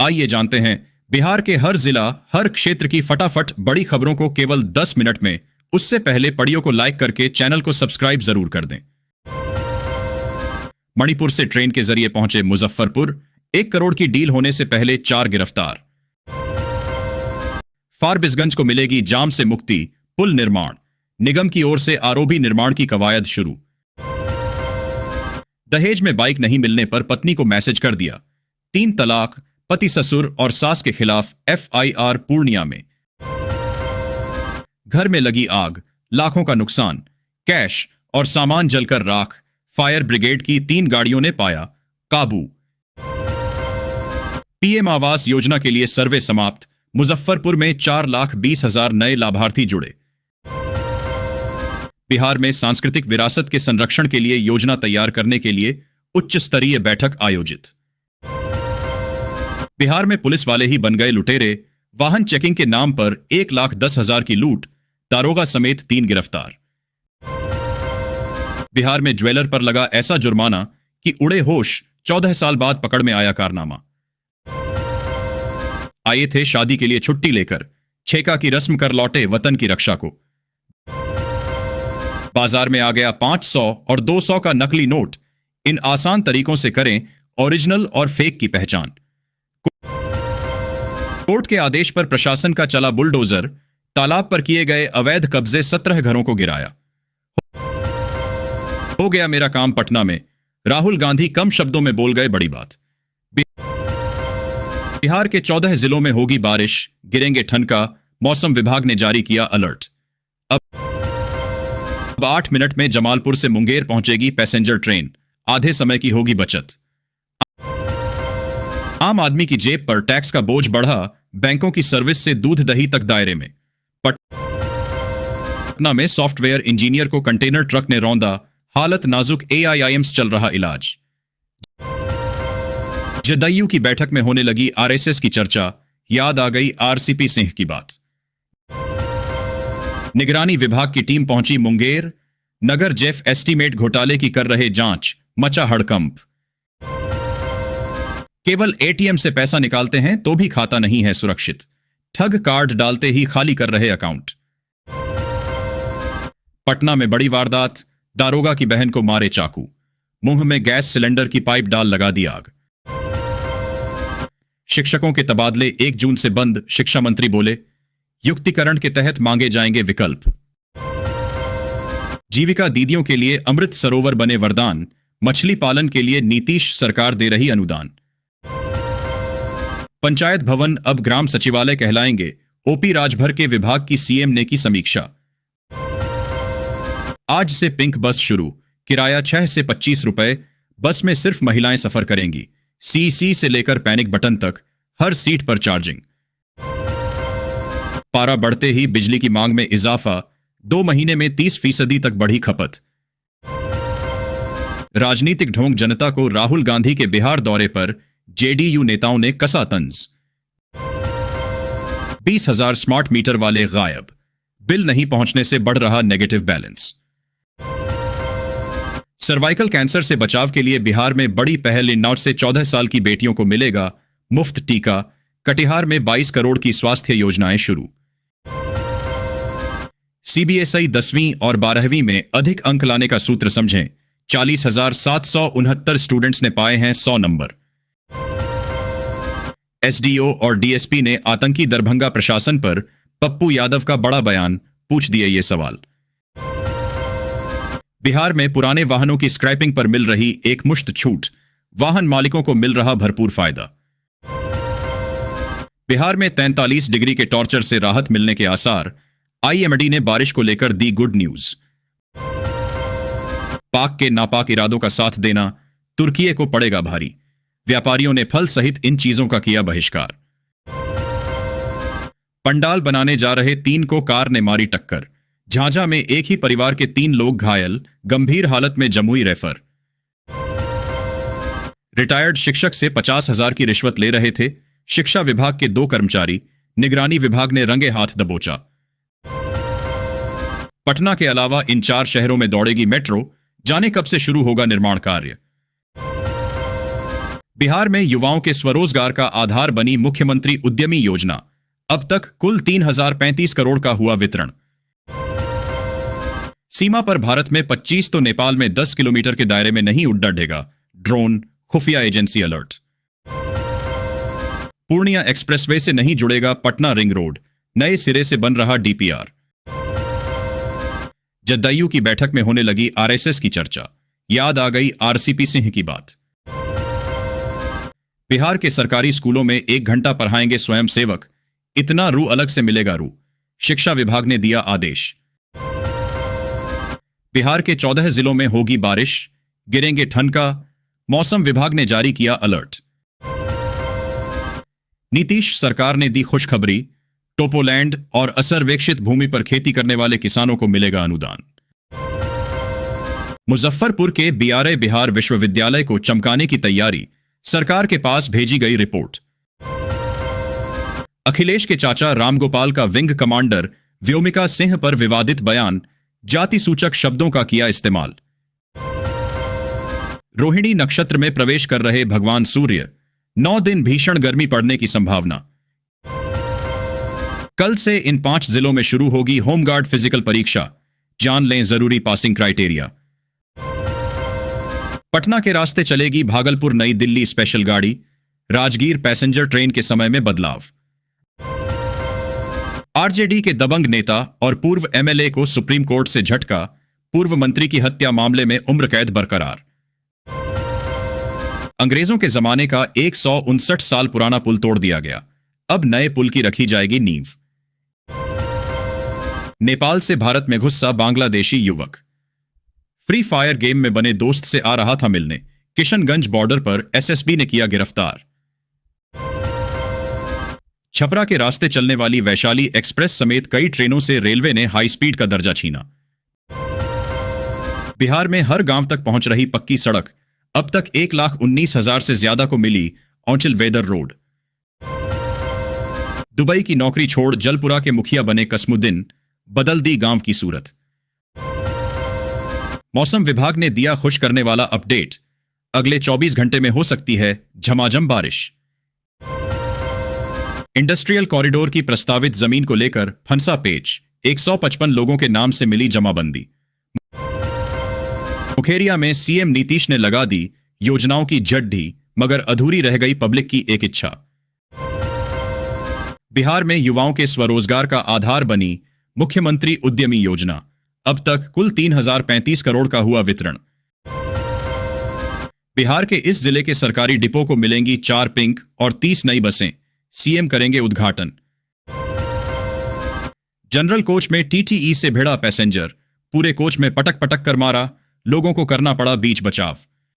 आइए जानते हैं बिहार के हर जिला, हर क्षेत्र की फटाफट बड़ी खबरों को केवल 10 मिनट में। उससे पहले पड़ियों को लाइक करके चैनल को सब्सक्राइब जरूर कर दें। मणिपुर से ट्रेन के जरिए पहुंचे मुजफ्फरपुर, 1 करोड़ की डील होने से पहले 4 गिरफ्तार। फारबिसगंज को मिलेगी जाम से मुक्ति, पुल निर्माण, निगम की ओर से आरओबी निर्माण की कवायद शुरू। दहेज में बाइक नहीं मिलने पर पत्नी को मैसेज कर दिया। 3 तलाक, पति ससुर और सास के खिलाफ एफआईआर पूर्णिया में। घर में लगी आग, लाखों का नुकसान, कैश और सामान जलकर राख। फायर ब्रिगेड की 3 गाड़ियों ने पाया काबू। पीएम आवास योजना के लिए सर्वे समाप्त, मुजफ्फरपुर में 4,20,000 नए लाभार्थी जुड़े। बिहार में सांस्कृतिक विरासत के संरक्षण के लिए योजना तैयार करने के लिए उच्च स्तरीय बैठक आयोजित। बिहार में पुलिस वाले ही बन गए लुटेरे, वाहन चेकिंग के नाम पर 1,10,000 की लूट, दारोगा समेत 3 गिरफ्तार। बिहार में ज्वेलर पर लगा ऐसा जुर्माना कि उड़े होश, 14 साल बाद पकड़ में आया कारनामा। आए थे शादी के लिए छुट्टी लेकर, छेका की रस्म कर लौटे वतन की रक्षा को। बाजार में आ गया 500 और 200 का नकली नोट। इन आसान तरीकों से करें ओरिजिनल और फेक की पहचान। कोर्ट के आदेश पर प्रशासन का चला बुलडोजर, तालाब पर किए गए अवैध कब्जे 17 घरों को गिराया। हो गया मेरा काम पटना में, राहुल गांधी कम शब्दों में बोल गए बड़ी बात। बिहार के 14 जिलों में होगी बारिश, गिरेंगे ठनका, मौसम विभाग ने जारी किया अलर्ट। अब 8 मिनट में जमालपुर से मुंगेर पहुंचेगी पैसेंजर ट्रेन, आधे समय की होगी बचत। आम आदमी की जेब पर टैक्स का बोझ बढ़ा, बैंकों की सर्विस से दूध दही तक दायरे में। पटना में सॉफ्टवेयर इंजीनियर को कंटेनर ट्रक ने रौंदा, हालत नाजुक, एआईआईएम्स चल रहा इलाज। जदयू की बैठक में होने लगी आरएसएस की चर्चा, याद आ गई आरसीपी सिंह की बात। निगरानी विभाग की टीम पहुंची मुंगेर, नगर जेफ एस्टीमेट घोटाले की कर रहे जांच, मचा हड़कंप। केवल एटीएम से पैसा निकालते हैं तो भी खाता नहीं है सुरक्षित, ठग कार्ड डालते ही खाली कर रहे अकाउंट। पटना में बड़ी वारदात, दारोगा की बहन को मारे चाकू, मुंह में गैस सिलेंडर की पाइप डाल लगा दी आग। शिक्षकों के तबादले 1 जून से बंद, शिक्षा मंत्री बोले युक्तिकरण के तहत मांगे जाएंगे विकल्प। जीविका दीदियों के लिए अमृत सरोवर बने वरदान, मछली पालन के लिए नीतीश सरकार दे रही अनुदान। पंचायत भवन अब ग्राम सचिवालय कहलाएंगे, ओपी राजभर के विभाग की सीएम ने की समीक्षा। आज से पिंक बस शुरू, किराया 6 से 25 रुपए, बस में सिर्फ महिलाएं सफर करेंगी। सीसी से लेकर पैनिक बटन तक हर सीट पर चार्जिंग। पारा बढ़ते ही बिजली की मांग में इजाफा, 2 महीने में 30% तक बढ़ी खपत। राजनीतिक ढोंग जनता को, राहुल गांधी के बिहार दौरे पर जेडीयू नेताओं ने कसा तंज। 20,000 स्मार्ट मीटर वाले गायब, बिल नहीं पहुंचने से बढ़ रहा नेगेटिव बैलेंस। सर्वाइकल कैंसर से बचाव के लिए बिहार में बड़ी पहल, 9 से 14 साल की बेटियों को मिलेगा मुफ्त टीका। कटिहार में 22 करोड़ की स्वास्थ्य योजनाएं शुरू। सीबीएसई 10वीं और 12वीं में अधिक अंक लाने का सूत्र समझें, 40,769 स्टूडेंट्स ने पाए हैं 100 नंबर। एसडीओ और डीएसपी ने आतंकी दरभंगा प्रशासन पर पप्पू यादव का बड़ा बयान, पूछ दिए ये सवाल। बिहार में पुराने वाहनों की स्क्रैपिंग पर मिल रही एक मुश्त छूट, वाहन मालिकों को मिल रहा भरपूर फायदा। बिहार में 43 डिग्री के टॉर्चर से राहत मिलने के आसार, आईएमडी ने बारिश को लेकर दी गुड न्यूज। पाक के नापाक इरादों का साथ देना तुर्की को पड़ेगा भारी, व्यापारियों ने फल सहित इन चीजों का किया बहिष्कार। पंडाल बनाने जा रहे 3 को कार ने मारी टक्कर, झांझा में एक ही परिवार के 3 लोग घायल, गंभीर हालत में जमुई रेफर। रिटायर्ड शिक्षक से 50,000 की रिश्वत ले रहे थे शिक्षा विभाग के 2 कर्मचारी, निगरानी विभाग ने रंगे हाथ दबोचा। पटना के अलावा इन 4 शहरों में दौड़ेगी मेट्रो, जाने कब से शुरू होगा निर्माण कार्य। बिहार में युवाओं के स्वरोजगार का आधार बनी मुख्यमंत्री उद्यमी योजना। अब तक कुल 3035 करोड़ का हुआ वितरण। सीमा पर भारत में 25 तो नेपाल में 10 किलोमीटर के दायरे में नहीं उड़ ढेगा ड्रोन, खुफिया एजेंसी अलर्ट। पूर्णिया एक्सप्रेसवे से नहीं जुड़ेगा पटना रिंग रोड, नए सिरे से बन रहा डीपीआर। जदयू की बैठक में होने लगी आरएसएस की चर्चा, याद आ गई आरसीपी सिंह की बात। बिहार के सरकारी स्कूलों में 1 घंटा पढ़ाएंगे स्वयंसेवक, इतना रू अलग से मिलेगा रू, शिक्षा विभाग ने दिया आदेश। बिहार के 14 जिलों में होगी बारिश, गिरेंगे ठनका, मौसम विभाग ने जारी किया अलर्ट। नीतीश सरकार ने दी खुशखबरी, टोपोलैंड और असर्वेक्षित भूमि पर खेती करने वाले किसानों को मिलेगा अनुदान। मुजफ्फरपुर के बीआरए बिहार विश्वविद्यालय को चमकाने की तैयारी, सरकार के पास भेजी गई रिपोर्ट। अखिलेश के चाचा रामगोपाल का विंग कमांडर व्योमिका सिंह पर विवादित बयान, जाति सूचक शब्दों का किया इस्तेमाल। रोहिणी नक्षत्र में प्रवेश कर रहे भगवान सूर्य, 9 दिन भीषण गर्मी पड़ने की संभावना। कल से इन 5 जिलों में शुरू होगी होमगार्ड फिजिकल परीक्षा, जान लें जरूरी पासिंग क्राइटेरिया। पटना के रास्ते चलेगी भागलपुर नई दिल्ली स्पेशल गाड़ी, राजगीर पैसेंजर ट्रेन के समय में बदलाव। आरजेडी के दबंग नेता और पूर्व एमएलए को सुप्रीम कोर्ट से झटका, पूर्व मंत्री की हत्या मामले में उम्र कैद बरकरार। अंग्रेजों के जमाने का 159 साल पुराना पुल तोड़ दिया गया, अब नए पुल की रखी जाएगी नींव। नेपाल से भारत में घुसा बांग्लादेशी युवक, फ्री फायर गेम में बने दोस्त से आ रहा था मिलने, किशनगंज बॉर्डर पर एसएसबी ने किया गिरफ्तार। छपरा के रास्ते चलने वाली वैशाली एक्सप्रेस समेत कई ट्रेनों से रेलवे ने हाई स्पीड का दर्जा छीना। बिहार में हर गांव तक पहुंच रही पक्की सड़क, अब तक 1,19,000 से ज्यादा को मिली औंचिल वेदर रोड। दुबई की नौकरी छोड़ जलपुरा के मुखिया बने कसमुद्दीन, बदल दी गांव की सूरत। मौसम विभाग ने दिया खुश करने वाला अपडेट, अगले 24 घंटे में हो सकती है झमाझम बारिश। इंडस्ट्रियल कॉरिडोर की प्रस्तावित जमीन को लेकर फंसा पेच, 155 लोगों के नाम से मिली जमाबंदी। मुखेरिया में सीएम नीतीश ने लगा दी योजनाओं की जड्ढी, मगर अधूरी रह गई पब्लिक की एक इच्छा। बिहार में युवाओं के स्वरोजगार का आधार बनी मुख्यमंत्री उद्यमी योजना, अब तक कुल 3035 करोड़ का हुआ वितरण। बिहार के इस जिले के सरकारी डिपो को मिलेंगी 4 पिंक और 30 नई बसें, सीएम करेंगे उद्घाटन। जनरल कोच में टीटीई से भिड़ा पैसेंजर, पूरे कोच में पटक पटक कर मारा, लोगों को करना पड़ा बीच बचाव।